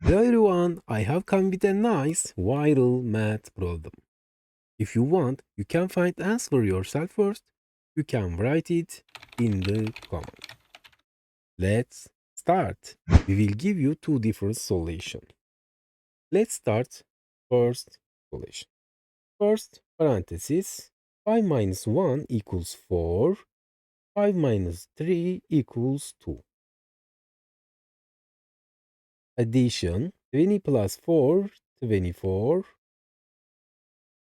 Hello everyone, I have come with a nice viral math problem. If you want, you can find answer yourself first. You can write it in the comment. Let's start. We will give you two different solutions. Let's start first solution. First parenthesis 5 minus 1 equals 4. 5 minus 3 equals 2. Addition 20 plus 4, 24.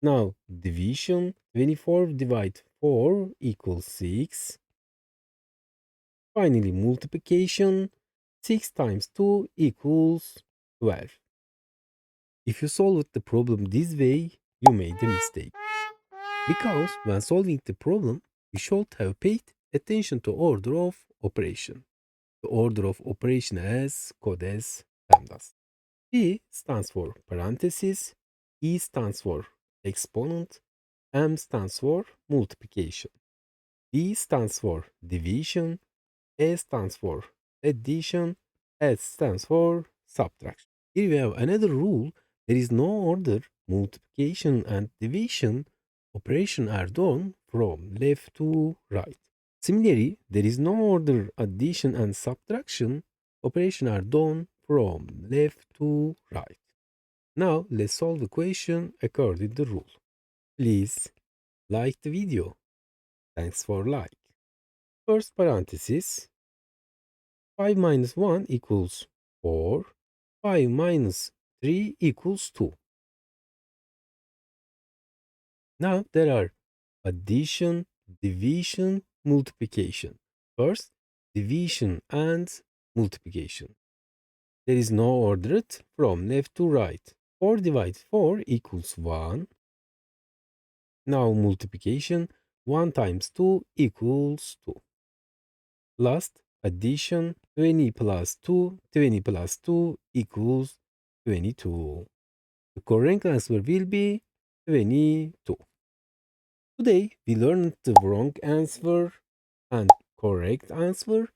Now division 24 divided 4 equals 6. Finally multiplication 6 times 2 equals 12. If you solved the problem this way, you made a mistake. Because when solving the problem, you should have paid attention to order of operation. The order of operation as code as PEMDAS. P stands for parenthesis, E stands for exponent, M stands for multiplication, D stands for division, A stands for addition, S stands for subtraction. Here we have another rule. There is no order. Multiplication and division operation are done from left to right. Similarly, there is no order. Addition and subtraction operation are done from left to right. Now let's solve the question according to the rule. Please like the video. Thanks for like. First parenthesis 5 minus 1 equals 4. 5 minus 3 equals 2. Now there are addition, division, multiplication. First, division and multiplication. There is no ordered from left to right. 4 divided 4 equals 1. Now multiplication, 1 times 2 equals 2. Last, addition, 20 plus 2, 20 plus 2 equals 22. The correct answer will be 22. Today, we learned the wrong answer and correct answer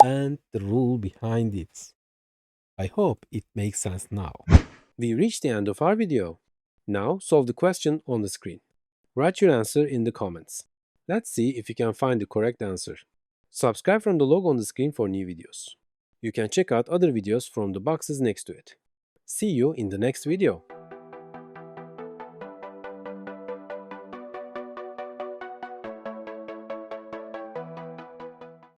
and the rule behind it. I hope it makes sense now. We reached the end of our video. Now solve the question on the screen. Write your answer in the comments. Let's see if you can find the correct answer. Subscribe from the logo on the screen for new videos. You can check out other videos from the boxes next to it. See you in the next video.